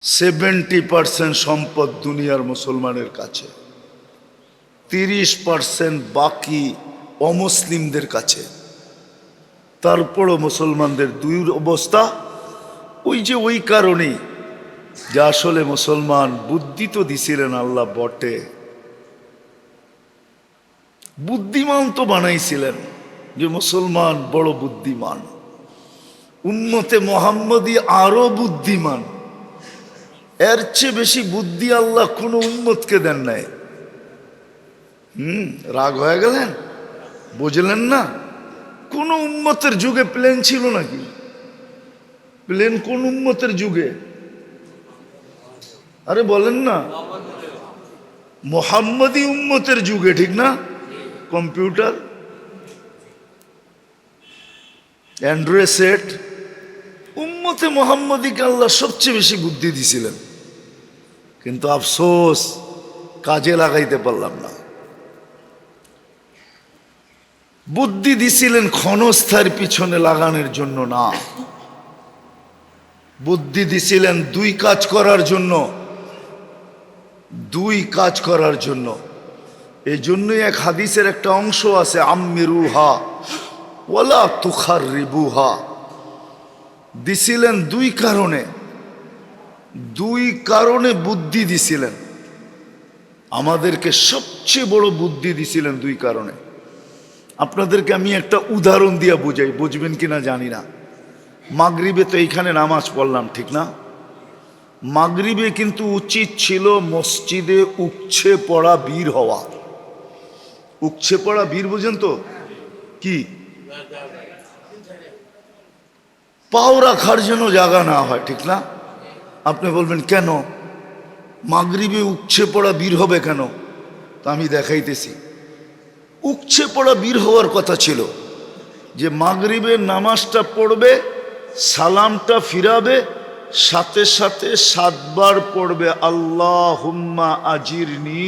70% সম্পদ দুনিয়ার মুসলমানের কাছে, 30% বাকি অমুসলিমদের কাছে। তারপরও মুসলমানদের দুই অবস্থা। ওই কারণেই যে আসলে মুসলমান বুদ্ধি তো দিছিলেন আল্লাহ বটে, বুদ্ধিমান তো বানাইছিলেন, যে মুসলমান বড় বুদ্ধিমান, উম্মতে মোহাম্মদী আরো বুদ্ধিমান। এর চেয়ে বেশি বুদ্ধি আল্লাহ কোনো উম্মতকে দেন নাই। রাগ হয়ে গেলেন? বুঝলেন না? কোন উম্মতের যুগে প্লেন ছিল নাকি? প্লেন কোন উম্মতের যুগে? আরে বলেন না, মোহাম্মদী উম্মতের যুগে, ঠিক না? কম্পিউটার, অ্যান্ড্রয়েড সেট, উম্মতে মোহাম্মদীকে আল্লাহ সবচেয়ে বেশি বুদ্ধি দিছিলেন, কিন্তু আফসোস কাজে লাগাইতে পারলাম না। বুদ্ধি দিছিলেন ক্ষণস্থার পিছনে লাগানোর জন্য না, বুদ্ধি দিছিলেন দুই কাজ করার জন্য, দুই কাজ করার জন্য। এই জন্যই এক হাদিসের একটা অংশ আছে, আম্মিরুহা ওয়ালা তুখাররিবুহা। দিছিলেন দুই কারণে, দুই কারণে বুদ্ধি দিছিলেন আমাদেরকে, সবচেয়ে বড় বুদ্ধি দিছিলেন দুই কারণে। আপনাদেরকে আমি একটা উদাহরণ দিয়ে বুঝাই, বুঝবেন কিনা জানি না। মাগরিবে তো এইখানে নামাজ পড়লাম, ঠিক না? মাগরিবে কিন্তু উচিত ছিল মসজিদে উপছে পড়া বীর হওয়া। উপছে পড়া বীর বুঝেন তো কি? পাও রাখার জন্য জায়গা না হয়, ঠিক না? আপনি বলবেন কেন মাগরিবে উপছে পড়া বীর হবে কেন? তা আমি দেখাইতেছি। উপছে পড়া বীর হওয়ার কথা ছিল যে মাগরিবের নামাজটা পড়বে, সালামটা ফিরাবে, সাথে সাথে 7 বার পড়বে আল্লাহুম্মা আজিরনি।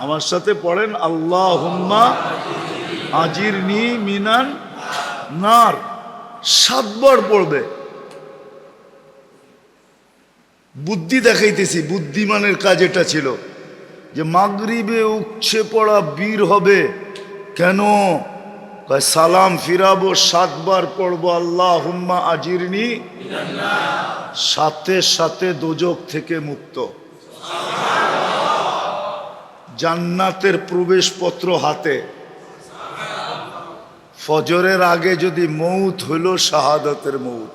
আমার সাথে পড়েন, আল্লাহুম্মা আজিরনি মিনান নার। 7 বার পড়বে। বুদ্ধি দেখাইতেছি, বুদ্ধিমানের কাজ এটা ছিল যে মাগরিবে উচ্ছে পড়া বীর হবে কেন? সালাম ফিরাবো, 7 বার পড়বো আল্লাহুম্মা আজিরনি, সাথে সাথে দোজখ থেকে মুক্ত, জান্নাতের প্রবেশপত্র হাতে। ফজরের আগে যদি মৌত হইল শাহাদাতের মৌত,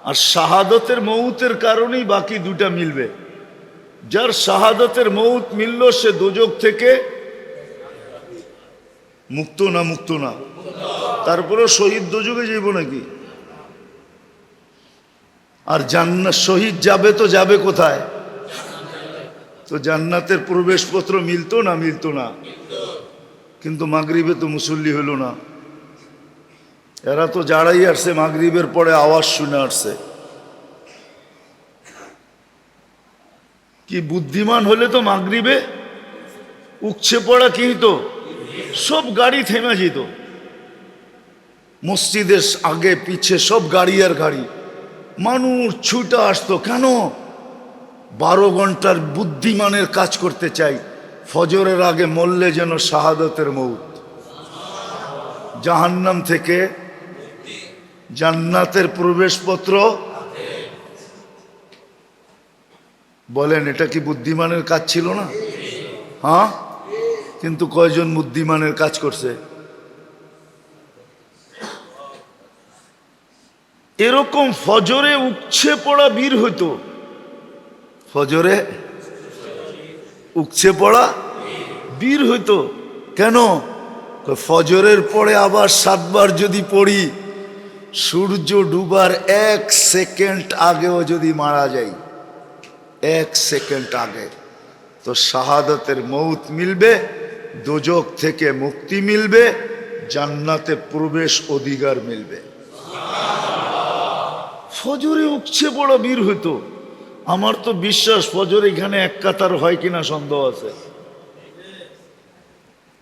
আর শাহাদাতের মৌতের কারণেই বাকি দুটা মিলবে। যার শাহাদাতের মৌত মিলল সে দোজখ থেকে মুক্ত না? মুক্ত না? তারপরে শহীদ দোজখে যাইব নাকি? আর জান্নাত শহীদ যাবে তো যাবে কোথায়? তো জান্নাতের প্রবেশপত্র মিলতো না? মিলতো না? কিন্তু মাগরিবে তো মুসল্লি হইল না। এরা তো যারাই আসছে মাগরিবের পরে আওয়াজ শুনে আসছে। কি বুদ্ধিমান হলে তো মাগরিবে উচ্ছে পড়া কি হইতো, সব গাড়ি থেমে যেত, মসজিদের আগে পিছে সব গাড়ি আর গাড়ি, মানুষ ছুটে আসতো। কেন? 12 ঘন্টার বুদ্ধিমানের কাজ করতে চাই। ফজরের আগে মরলে যেন শাহাদাতের মৌত, জাহান্নাম থেকে জান্নাতের প্রবেশপত্র। বলেন এটা কি বুদ্ধিমানের কাজ ছিল না? হ্যাঁ, কিন্তু কয়জন বুদ্ধিমানের কাজ করছে? এরকম ফজরে উচ্ছে পড়া বীর হইতো, ফজরে উচ্ছে পড়া বীর হইতো। কেন? ফজরের পরে আবার 7 বার যদি পড়ি, সূর্য ডুবার 1 সেকেন্ড আগেও যদি মারা যাই, 1 সেকেন্ড আগে, তো শাহাদাতের মৌত মিলবে, দোজখ থেকে মুক্তি মিলবে, জান্নাতে প্রবেশ অধিকার মিলবে। ফজরে উচ্ছে পড়া বীর হইতো। আমার তো বিশ্বাস ফজর এখানে এক কাতার হয় কিনা সন্দেহ আছে।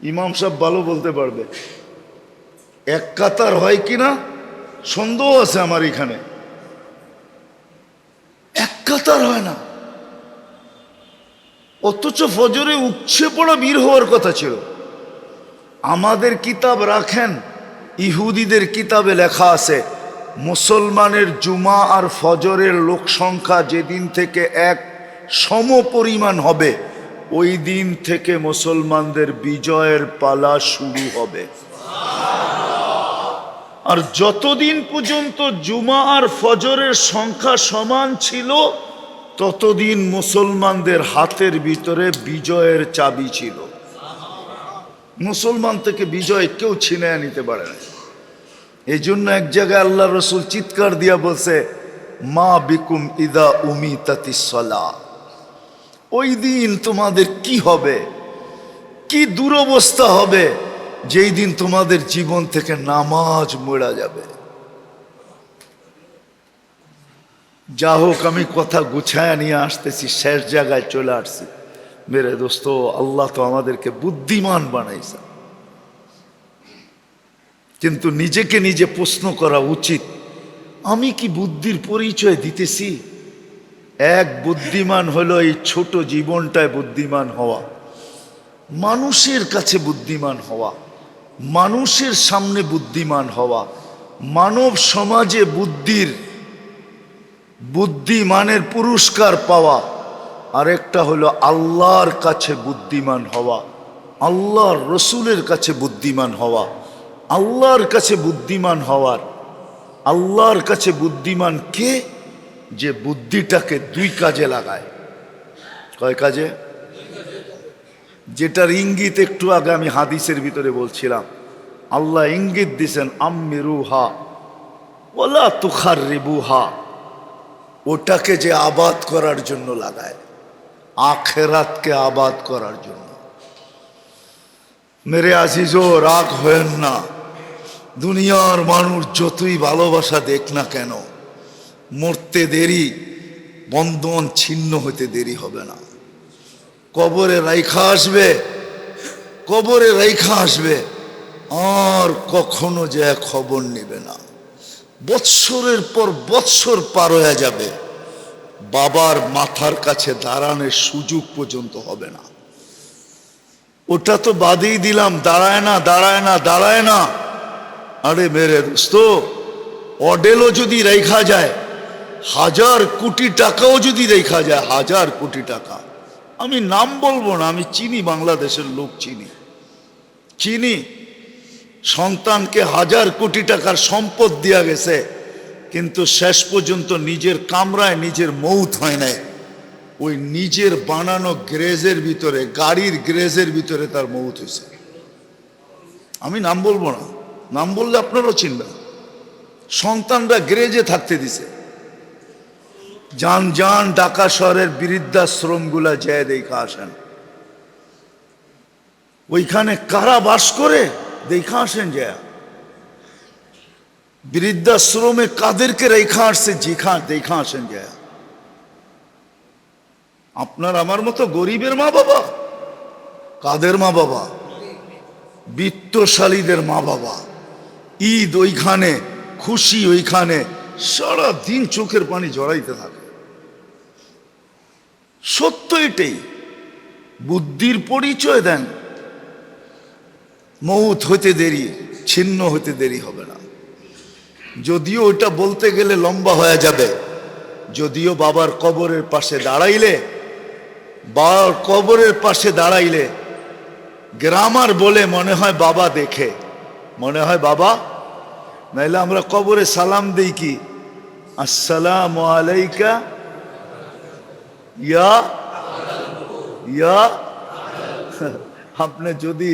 ইমাম সাহেব ভালো বলতে পারবে, এক কাতার হয় কিনা সন্দেহ আছে আমার এখানে। কাতার হয় না, অথচ ফজরে উপচে পড়া বীর হওয়ার কথা ছিল। আমাদের কিতাব রাখেন, ইহুদিদের কিতাবে লেখা আছে মুসলমানের জুমা আর ফজরের লোক সংখ্যা যেদিন থেকে এক সম পরিমাণ হবে ওই দিন থেকে মুসলমানদের বিজয়ের পালা শুরু হবে। আর যতদিন পর্যন্ত জুমা আর ফজরের সংখ্যা সমান ছিল ততদিন মুসলমানদের হাতের ভিতরে বিজয়ের চাবি ছিল। মুসলমান থেকে বিজয় কেউ ছিনিয়ে নিতে পারে না। এই জন্য এক জায়গায় আল্লাহ রসুল চিৎকার দিয়া বলছে, মা বিকুম ইদা উমিতাতিস সালাহ, ওই দিন তোমাদের কি হবে, কি দুরবস্থা হবে যেই দিন তোমাদের জীবন থেকে নামাজ মরা যাবে। যা হোক, আমি কথা গুছায় নিয়ে আসতেছি, শেষ জায়গায় চলে আসছি। মেরে দোস্ত, আল্লাহ তো আমাদেরকে বুদ্ধিমান বানাইছে, কিন্তু নিজেকে নিজে প্রশ্ন করা উচিত, আমি কি বুদ্ধির পরিচয় দিতেছি? এক বুদ্ধিমান হলো এই ছোট জীবনটায় বুদ্ধিমান হওয়া, মানুষের কাছে বুদ্ধিমান হওয়া, মানুষের সামনে বুদ্ধিমান হওয়া, মানব সমাজে বুদ্ধিমানের পুরস্কার পাওয়া। আরেকটা হলো আল্লাহর কাছে বুদ্ধিমান হওয়া, আল্লাহর রসুলের কাছে বুদ্ধিমান হওয়া। আল্লাহর কাছে বুদ্ধিমান হওয়ার, আল্লাহর কাছে বুদ্ধিমান কে? যে বুদ্ধিটাকে দুই কাজে লাগায়। কয় কাজে? যেটার ইঙ্গিত একটু আগে আমি হাদিসের ভিতরে বলছিলাম, আল্লাহ ইঙ্গিত দিছেন আম্মিরুহা ওয়ালা তুখাররিবুহা, ওটাকে যে আবাদ করার জন্য লাগায়, আখেরাতকে আবাদ করার জন্য। মেরে আজিজো, রাগ হয়েন না, দুনিয়ার মানুষ যতই ভালোবাসা দেখ না কেন, মরতে দেরি, বন্ধন ছিন্ন হতে দেরি হবে না। কবরে রাইখা আসবে, কবরে রাইখা আসবে, আর কখনো যে খবর নেবে না। বৎসরের পর বৎসর পার হয়ে যাবে, বাবার মাথার কাছে দাঁড়ানোর সুযোগ পর্যন্ত হবে না। ওটা তো বাদেই দিলাম, দাঁড়ায় না, দাঁড়ায় না, দাঁড়ায় না। আরে মেরে দোস্ত, অডেলও যদি রেখা যায়, 1000 কোটি টাকাও যদি রেখা যায়, 1000 কোটি টাকা, আমি নাম বলবো না, আমি চিনি, বাংলাদেশের লোক চিনি, সন্তানকে 1000 কোটি টাকার সম্পদ দেয়া গেছে, কিন্তু শেষ পর্যন্ত নিজের কামরায় নিজের মৌত হয় নাই, ওই নিজের বানানো গ্যারেজের ভিতরে, গাড়ির গ্যারেজের ভিতরে তার মৌত হয়েছে। আমি নাম বলবো না, নাম বললে আপনারাও চিনবেন। সন্তানরা গ্যারেজে থাকতে দিছে। যান ঢাকা শহরের বৃদ্ধাশ্রমগুলা যায় দেখা আসেন, ওইখানে কারা বাস করে দেখা আসেন। যায় বৃদ্ধাশ্রমে কাদেরকে রেখা আসছে দেখা আসেন। যায় আপনার আমার মতো গরিবের মা বাবা, কাদের মা বাবা? বিত্তশালীদের মা বাবা। ঈদ ওইখানে, খুশি ওইখানে, সারা দিন চোখের পানি জড়াইতে থাকে। সত্য এটাই। বুদ্ধির পরিচয় দেন, মৌত হতে দেরি, ছিন্ন হতে দেরি হবে না। যদিও ওইটা বলতে গেলে লম্বা হয়ে যাবে, যদিও বাবার কবরের পাশে দাঁড়াইলে, বাবার কবরের পাশে দাঁড়াইলে গ্রামার বলে মনে হয় বাবা দেখে, মনে হয় বাবা। নাইলে আমরা কবরে সালাম দেই কি, আসসালামু আলাইকা ইয়া ইয়া। আপনি যদি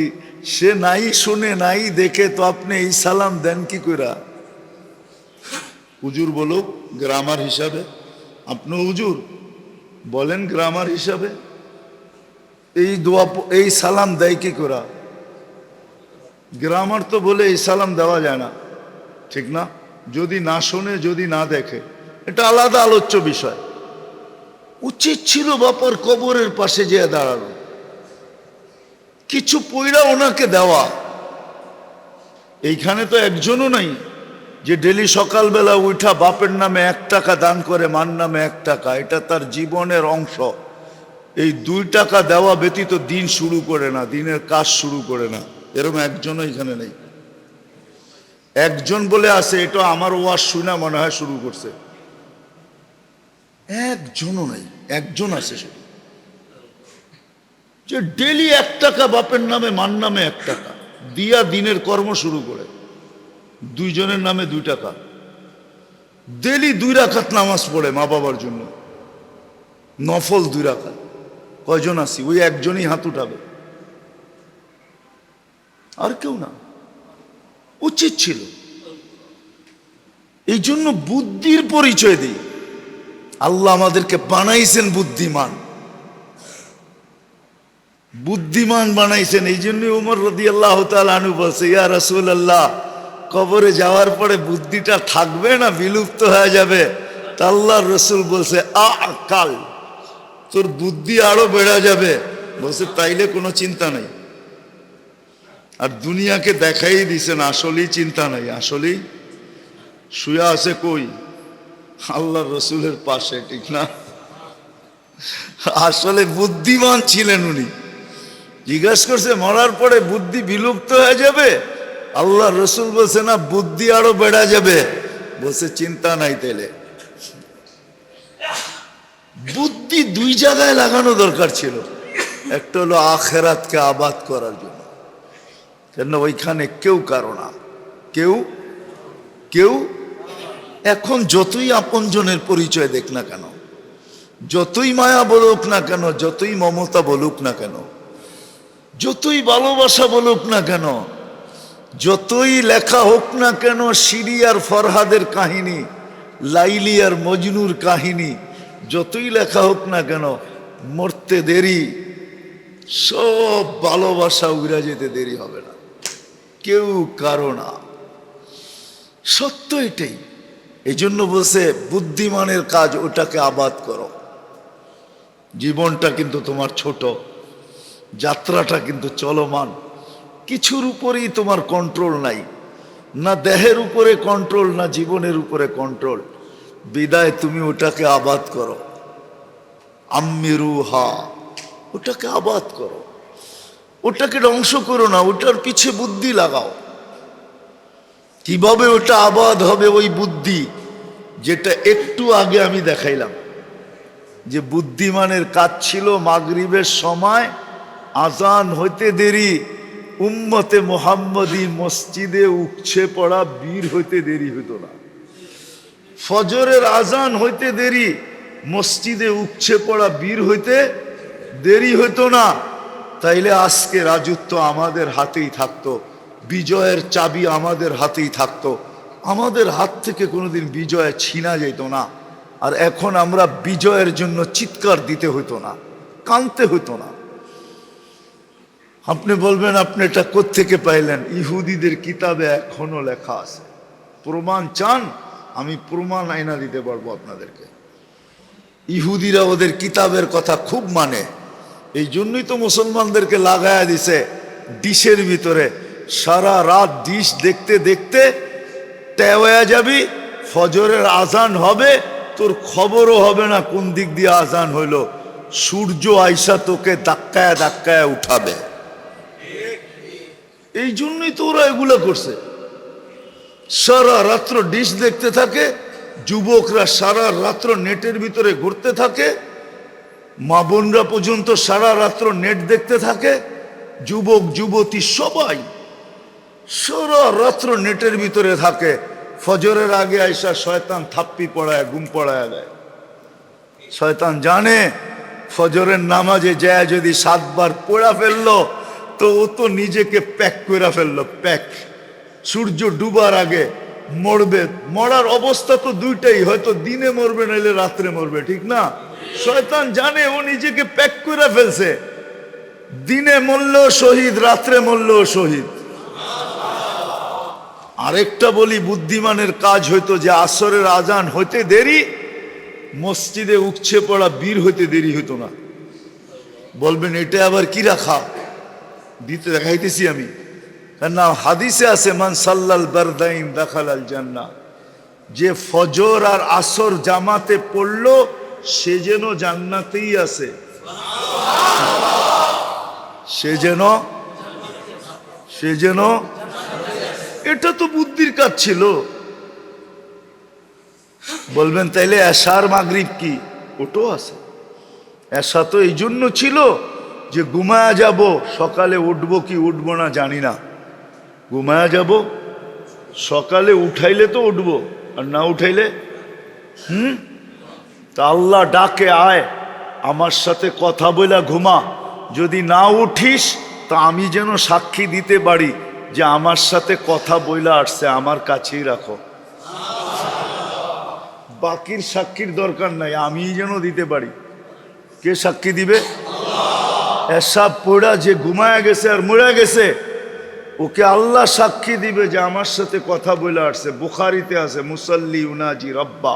সে নাই শুনে নাই দেখে তো আপনি এই সালাম দেন কি কইরা? হুজুর বলুক গ্রামার হিসাবে, আপনি হুজুর বলেন গ্রামার হিসাবে, এই দোয়া, এই সালাম দেয় কি করা? গ্রামার তো বলে এই সালাম দেওয়া যায় না, ঠিক না? যদি না শোনে, যদি না দেখে, এটা আলাদা আলোচ্য বিষয়। উচিত ছিল বাপার কবরের পাশে যেয়ে দাঁড়ানো, কিছু পয়রা ওনাকে দেওয়া। এইখানে তো একজনও নাই, যে ডেলি সকালবেলা উঠা বাপের নামে 1 টাকা দান করে, মার নামে 1 টাকা, এটা তার জীবনের অংশ। এই 2 টাকা দেওয়া ব্যতীত দিন শুরু করে না, দিনের কাজ শুরু করে না। এরকম একজনও এখানে নেই। একজন বলে আছে, এটা আমার ওয়াজ শুনা মনে হয় শুরু করছে। একজনও নাই, একজন আছে শুধু, যে ডেলি 1 টাকা বাপের নামে মার নামে 1 টাকা দিয়া দিনের কর্ম শুরু করে। 2 জনের নামে 2 টাকা, ডেলি 2 রাকাত নামাজ পড়ে মা বাবার জন্য, নফল 2 রাকাত। কয়জন আছি? ওই একজনই হাত উঠাবে, আর কেউ না। উচিত ছিল। এই জন্য বুদ্ধির পরিচয় দিই। আল্লাহ আমাদেরকে বানাইছেন বুদ্ধিমান, বুদ্ধিমান বানাইছেন। এই জন্যই উমর রাদিয়াল্লাহু তাআলা আনহু বলছে, ইয়া রাসূলুল্লাহ, কবরে যাওয়ার পরে বুদ্ধিটা থাকবে না বিলুপ্ত হয়ে যাবে? তা আল্লাহর রাসূল বলছে, আকাল, তোর বুদ্ধি আরো বেড়ে যাবে। বলছে তাইলে কোনো চিন্তা নাই। আর দুনিয়াকে দেখাই দিছেন আসলেই চিন্তা নাই, আসলেই শুয়ে আছে কই? আল্লাহর রসুলের পাশে, ঠিক না? আসলে বুদ্ধিমান ছিলেন উনি। জিজ্ঞাসা করছে মরার পরে বুদ্ধি বিলুপ্ত হয়ে যাবে? আল্লাহর রসুল বলছে না, বুদ্ধি আরো বেড়ে যাবে। বলছে চিন্তা নাই। তাইলে বুদ্ধি 2 জায়গায় লাগানো দরকার ছিল। একটা হলো আখিরাতকে আবাদ করার জন্য, কেন ওইখানে কেউ কারো না, কেউ। এখন যতই আপনজনের পরিচয় দেখ না কেন, যতই মায়া বলুক না কেন, যতই মমতা বলুক না কেন, যতই ভালোবাসা বলুক না কেন, যতই লেখা হোক না কেন শিরি আর ফরহাদের কাহিনী, লাইলি আর মজনুর কাহিনী, যতই লেখা হোক না কেন, মরতে দেরি, সব ভালোবাসা উড়া যেতে দেরি হবে না, কেউ কারো না। সত্য এটাই। এই জন্য বলছে বুদ্ধিমানের কাজ ওটাকে আবাদ করো। জীবনটা কিন্তু তোমার ছোট, যাত্রাটা কিন্তু চলমান। কিছুর উপরেই তোমার কন্ট্রোল নাই, না দেহের উপরে কন্ট্রোল, না জীবনের উপরে কন্ট্রোল। বিদায় তুমি ওটাকে আবাদ করো, আম্মিরুহা, ওটাকে আবাদ করো, ওটাকে ধ্বংস করো না, ওটার পিছে বুদ্ধি লাগাও। কিভাবে ওটা আবাদ হবে? ওই বুদ্ধি যেটা একটু আগে আমি দেখাইলাম, যে বুদ্ধিমানের কাজ ছিল মাগরিবের সময় আজান হইতে দেরি, উম্মতে মুহাম্মদী মসজিদে উপচে পড়া, বীর হইতে দেরি হইতো না। ফজরের আজান হইতে দেরি, মসজিদে উপচে পড়া, বীর হইতে দেরি হইতো না। তাইলে আজকে রাজত্ব আমাদের হাতেই থাকতো, বিজয়ের চাবি আমাদের হাতেই থাকতো, আমাদের হাত থেকে কোনোদিন বিজয় ছিনা যেত না। আর এখন আমরা বিজয়ের জন্য চিৎকার দিতে হইতো না, কাঁদতে হইতো না। আপনি বলবেন আপনি এটা কোত্থেকে পাইলেন? ইহুদিদের কিতাবে এখনো লেখা আছে। প্রমাণ চান? আমি প্রমাণ আইনা দিতে পারবো আপনাদেরকে। ইহুদিরা ওদের কিতাবের কথা খুব মানে, এই জন্যই তো মুসলমানদেরকে লাগায়া দিছে ডিশের ভিতরে। সারা রাত ডিশ দেখতে দেখতে টেওয়া যাবি, ফজরের আজান হবে, তোর খবরও হবে না কোন দিক দিয়ে আজান হইল। সূর্য আইসা তোকে ধাক্কায় ধাক্কায় উঠাবে। এই জন্যই তো ওরা এগুলো করছে। সারা রাত্র ডিশ দেখতে থাকে, যুবকরা সারা রাত্র নেটের ভিতরে ঘুরতে থাকে, মা বোনরা পর্যন্ত সারা রাত্র নেট দেখতে থাকে, যুবক যুবতী সবাই সারা রাত্র নেটের ভিতরে থাকে। ফজরের আগে আইসা শয়তান থাপ্পি পড়ায়, ঘুম পড়ায় দেয়। শয়তান জানে ফজরের নামাজে যায় যদি 7 বার পড়া ফেললো, তো ও তো নিজেকে প্যাক করে ফেললো, প্যাক। সূর্য ডুবার আগে মরবে। মরার অবস্থা তো দুইটাই, হয়তো দিনে মরবে নাইলে রাত্রে মরবে, ঠিক না? শয়তান জানে ও নিজেকে প্যাক করে ফেলছে, দিনে মরলেও শহীদ, রাত্রে মরলেও শহীদ। আরেকটা বলি, বুদ্ধিমানের কাজ হইতো যে আসরের আজান হইতে দেরি, মসজিদে উপচে পড়া, বীর হইতে দেরি হইতো না। বলবেন এটা আবার কি রাখা? দিতে দেখাইতেছি আমি। না, হাদিসে আছে মান সাল্লাল বারদাইন দাখালাল জান্নাহ, যে ফজর আর আসর জামাতে পড়লো সে যেন জান্নাতেই আছে, সে যেন এটা তো বুদ্ধির কাজ ছিল। বলবেন তাইলে এশার মাগরিব কি? ওটাও আছে। এশা তো এই জন্য ছিল যে ঘুমায়া যাব, সকালে উঠবো কি উঠবো না জানি না, ঘুমায়া যাব, সকালে উঠাইলে তো উঠবো, আর না উঠাইলে তা আল্লাহ ডাকে আয় আমার সাথে কথা বইলা ঘুমা, যদি না উঠিস তা আমি যেন সাক্ষী দিতে পারি যে আমার সাথে কথা বইলা আসছে, আমার কাছেই রাখো, বাকির সাক্ষীর দরকার নাই, আমি যেন দিতে পারি। কে সাক্ষী দিবে? এসব পড়া যে ঘুমায়া গেছে আর মরে গেছে, ওকে আল্লাহ সাক্ষী দিবে যে আমার সাথে কথা বলে আসছে। বুখারীতে আছে মুসাল্লি উনাজি রব্বা,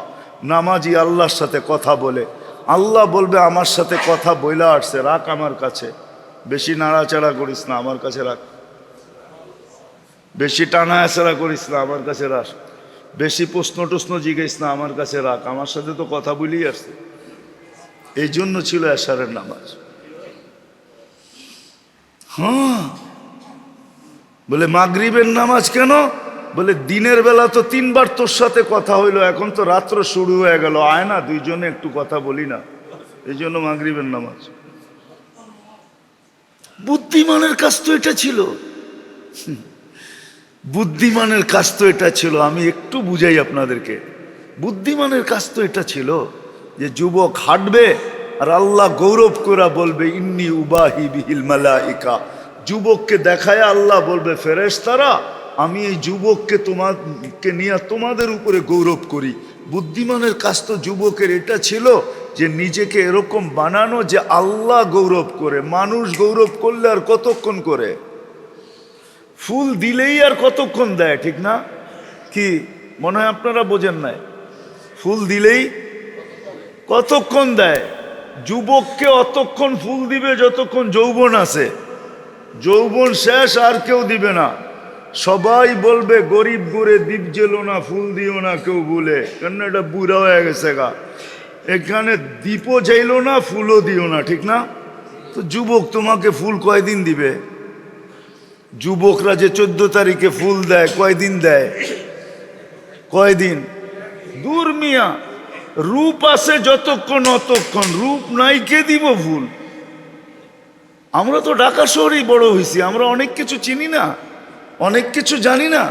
নামাজি আল্লাহর সাথে কথা বলে, আল্লাহ বলবে আমার সাথে কথা বইলা আসছে, রাখ আমার কাছে, বেশি নাড়াচাড়া করিস না, আমার কাছে রাখ, বেশি টানা আছাড়া করিস না, আমার কাছে রাখ, বেশি প্রশ্ন টশ্ন জিজ্ঞেস না, আমার কাছে রাখ, আমার সাথে তো কথা বলেই আসছে। এই জন্য ছিল এশারের নামাজ। হ্যাঁ, বলে মাগরিবের নামাজ কেন? বলে দিনের বেলা তো 3 বার তোর সাথে কথা হইলো, এখন তো রাত্র শুরু হয়ে গেল, আয় না দুইজনে একটু কথা বলি না, এই জন্য মাগরিবের নামাজ। বুদ্ধিমানের কাজ তো এটা ছিল, বুদ্ধিমানের কাজ তো এটা ছিল। আমি একটু বুঝাই আপনাদেরকে, বুদ্ধিমানের কাজ তো এটা ছিল যে যুবক হাঁটবে আর আল্লাহ গৌরব করে বলবে ইন্নী উবাহি বিহিল মালাইকা, যুবককে দেখায় আল্লাহ বলবে ফেরেশতারা আমি এই যুবককে তোমাকে নিয়ে তোমাদের উপরে গৌরব করি। বুদ্ধিমানের কাজ তো যুবকের এটা ছিল যে নিজেকে এরকম বানানো যে আল্লাহ গৌরব করে। মানুষ গৌরব করলে আর কতক্ষণ করে? ফুল দিলেই আর কতক্ষণ দেয়, ঠিক না? কি মনে হয় আপনারা বোঝেন নাই? ফুল দিলেই কতক্ষণ দেয়? যুবককে অতক্ষণ ফুল দিবে যতক্ষণ যৌবন আছে, যৌবন শেষ আর কেউ দিবে না। সবাই বলবে গরিব গুরে দ্বীপ জেলো না, ফুল দিও না কেউ বলে, কেন এটা বুড়া হয়ে গেছে গা, এখানে দ্বীপও চাইলো না ফুলও দিও না, ঠিক না? তো যুবক তোমাকে ফুল কয়দিন দিবে? যুবকরা যে 14 তারিখে ফুল দেয় কয়দিন দেয়? কয়দিন? দূর মিয়া, রূপ আছে যতক্ষণ অতক্ষণ, রূপ নাই কে দিব ফুল? আমরা তো ঢাকা শহরেই বড় হয়েছি, আমরা অনেক কিছু চিনি না, অনেক কিছু জানি না।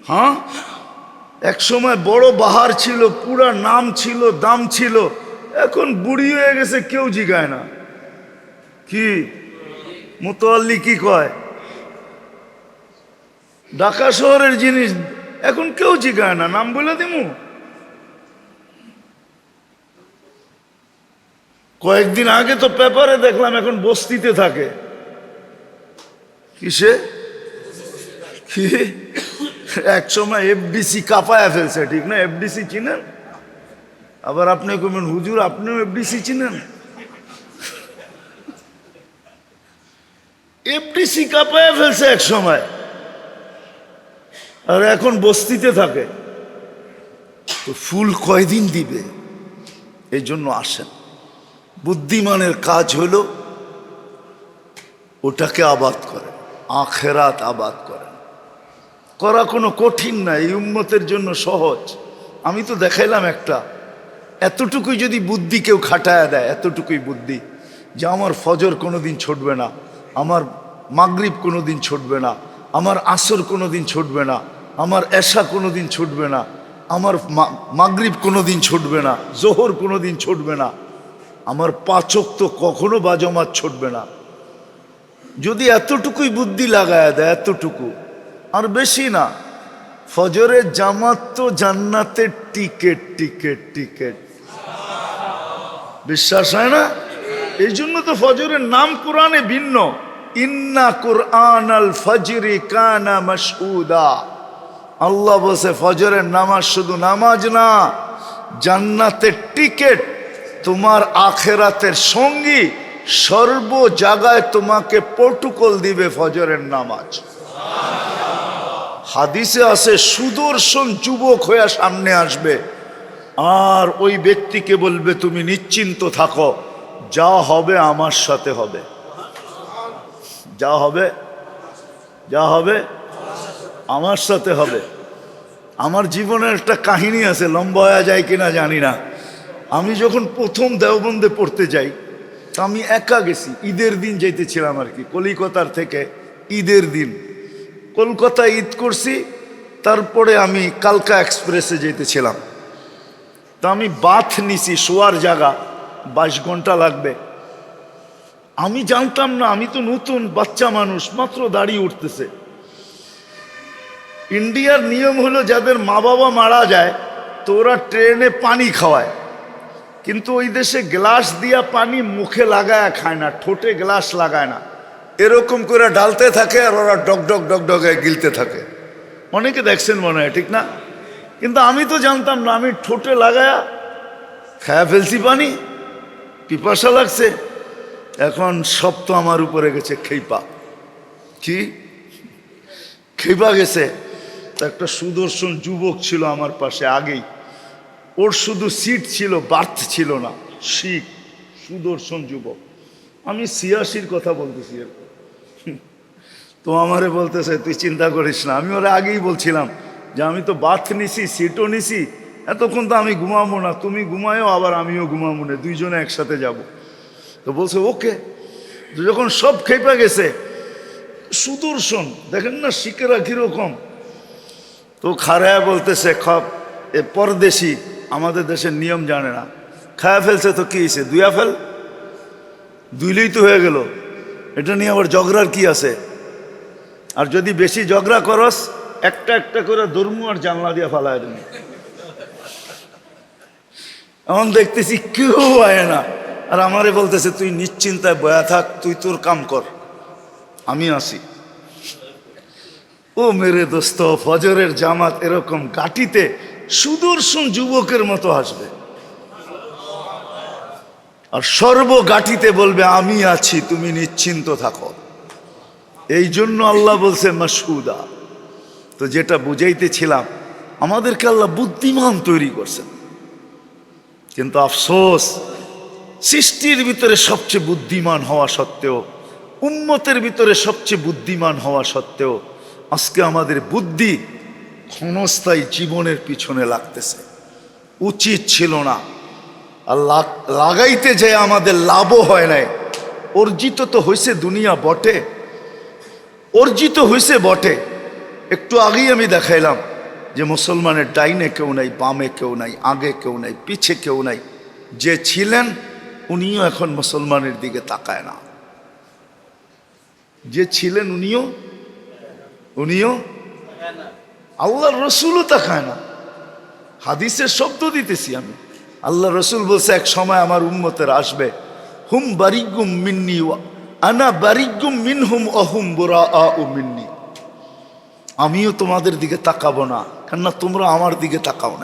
হ্যাঁ, এক সময় বড় বাহার ছিল, পুরা নাম ছিল, দাম ছিল, এখন বুড়ি হয়ে গেছে, কেউ জিগায় না। কি মুতোয়াল্লি কি কয়? ঢাকা শহরের জিনিস এখন কেউ জিগায় না, নাম বলে দিমু। কয়েকদিন আগে তো পেপারে দেখলাম এখন বস্তিতে থাকে। কিসে? কি এক সময় এফডিসি কাঁপায়া ফেলছে, ঠিক না? এফডিসি চিনেন? আবার আপনি কবেন হুজুর আপনিও এফডিসি চিনেন? এফডিসি কাঁপায়া ফেলছে এক সময়, আর এখন বস্তিতে থাকে। তো ফুল কয়দিন দিবে? এই জন্য আসেন, বুদ্ধিমানের কাজ হলো ওটাকে আবাদ করে, আখেরাত আবাদ করে। করা কোনো কঠিন না, এই উম্মতের জন্য সহজ। আমি তো দেখাইলাম একটা, এতটুকুই যদি বুদ্ধি কেউ খাটায়া দেয়, এতটুকুই বুদ্ধি যে আমার ফজর কোনোদিন ছুটবে না, আমার মাগরিব কোনোদিন ছুটবে না, আমার আসর কোনোদিন ছুটবে না, আমার এশা কোনোদিন ছুটবে না, আমার মাগরিব কোনোদিন ছুটবে না, জোহর কোনোদিন ছুটবে না, আমার 5 ওয়াক্ত কখনো বাজমাত ছুটবে না। যদি এতটুকুই বুদ্ধি লাগায় দেয়, এতটুকু, আর বেশি না। ফজরের জামাত তো জান্নাতের টিকেট, টিকেট, টিকেট। বিশ্বাস হয় না? এই জন্য তো ফজরের নাম কোরআনে ভিন্ন, ইন্না কুরআন আল ফজরি কানা মাশহুদা। আল্লাহ বলছে ফজরের নামাজ শুধু নামাজ না, জান্নাতের টিকেট, তোমার আখেরাতের সঙ্গী, সর্ব জায়গায় তোমাকে প্রটোকল দিবে ফজরের নামাজ। হাদিসে আছে সুদর্শন যুবক হয়ে সামনে আসবে, আর ওই ব্যক্তিকে বলবে তুমি নিশ্চিন্ত থাকো, যা হবে আমার সাথে হবে, যা হবে যা হবে আমার সাথে হবে। আমার জীবনের একটা কাহিনী আছে, লম্বা হয়ে যায় কিনা জানি না। আমি যখন প্রথম দেওবন্দে পড়তে যাই, তা আমি একা গেছি, ঈদের দিন যেতেছিলাম আর কি, কলিকাতার থেকে ঈদের দিন কলকাতায় ঈদ করছি, তারপরে আমি কালকা এক্সপ্রেসে যেতেছিলাম। তা আমি বাথ নিছি, শোয়ার জায়গা 22 ঘন্টা লাগবে। আমি জানতাম না, আমি তো নতুন বাচ্চা মানুষ, মাত্র দাড়ি উঠতেছে। ইন্ডিয়ার নিয়ম হলো যাদের মা বাবা মারা যায় তো ওরা ট্রেনে পানি খাওয়ায়, কিন্তু ওই দেশে গ্লাস দিয়া পানি মুখে লাগায় খায় না, ঠোঁটে গ্লাস লাগায় না, এরকম করে ডালতে থাকে আর ওরা ডগডগ ডগডগে গিলতে থাকে। অনেকে দেখছেন মনে হয়, ঠিক না? কিন্তু আমি তো জানতাম না, আমি ঠোঁটে লাগায়া খায়া ফেলছি পানি, পিপাসা লাগছে। এখন সব তো আমার উপরে গেছে খেইপা, কি খেইপা গেছে। একটা সুদর্শন যুবক ছিল আমার পাশে আগেই, ওর শুধু সিট ছিল, বার্থ ছিল না, শিখ সুদর্শন যুবক। আমি 86-র কথা বলতেছি, তো আমারে বলতেছে তুই চিন্তা করিস না। আমি ওরা আগেই বলছিলাম যে আমি তো বার্থ নিছি, সিটও নিছি, এতক্ষণ তো আমি ঘুমাবো না, তুমি ঘুমায়ও আবার আমিও ঘুমাবো না, দুইজনে একসাথে যাব। তো বলছে ওকে। তো যখন সব খেপে গেছে, সুদর্শন দেখেন না শিখেরা কিরকম, তো খারায় বলতেছে খপ এ পরদেশি, আমাদের দেশের নিয়ম জানে না, খায়া ফেলছে তো কি হয়েছে, দুইয়া ফেল, দুইলেই তো হয়ে গেল, এটা নিয়ে আবার ঝগড়ার কি আছে? আর যদি বেশি ঝগড়া করস, একটা একটা করে ধর্ম আর জানলা দিয়ে ফালায় দেন। এমন দেখতেছি কেউ আয় না, আর আমারে বলতেছে তুই নিশ্চিন্তায় বয়া থাক, তুই তোর কাম কর, আমি আসি। ও মেরে দোস্ত, ফজরের জামাত এরকম গাটিতে সুদর্শন যুবকের মতো আসবে, আর সর্ব গাটিতে বলবে আমি আছি, তুমি নিশ্চিন্ত থাকো। এই জন্য আল্লাহ বলছে মাসহুদা। তো যেটা বুঝাইতেছিলাম, আমাদেরকে আল্লাহ বুদ্ধিমান তৈরি করছেন, কিন্তু আফসোস সৃষ্টির ভিতরে সবচেয়ে বুদ্ধিমান হওয়া সত্ত্বেও, উম্মতের ভিতরে সবচেয়ে বুদ্ধিমান হওয়া সত্ত্বেও আজকে আমাদের বুদ্ধি ক্ষণস্থায়ী জীবনের পিছনে লাগতেছে। উচিত ছিল না, আর লাগাইতে যে আমাদের লাভও হয় নাই। অর্জিত তো হয়েছে দুনিয়া বটে, অর্জিত হয়েছে বটে। একটু আগেই আমি দেখাইলাম যে মুসলমানের ডাইনে কেউ নাই, বামে কেউ নাই, আগে কেউ নাই, পিছে কেউ নাই। যে ছিলেন উনিও এখন মুসলমানের দিকে তাকায় না, যে ছিলেন উনিও আল্লাহর রসুলও তাকায় না। হাদিসের শব্দ দিতেছি আমি, আল্লাহ রসুল বলছে এক সময় আমার উম্মতের আসবে, হুম বারিগুম মিন্নি আনা বারিগুম মিনহুম অহুম বুরাআউ মিন্নি। আমিও তোমাদের দিকে তাকাবো না, কেননা তোমরা আমার দিকে তাকাও না।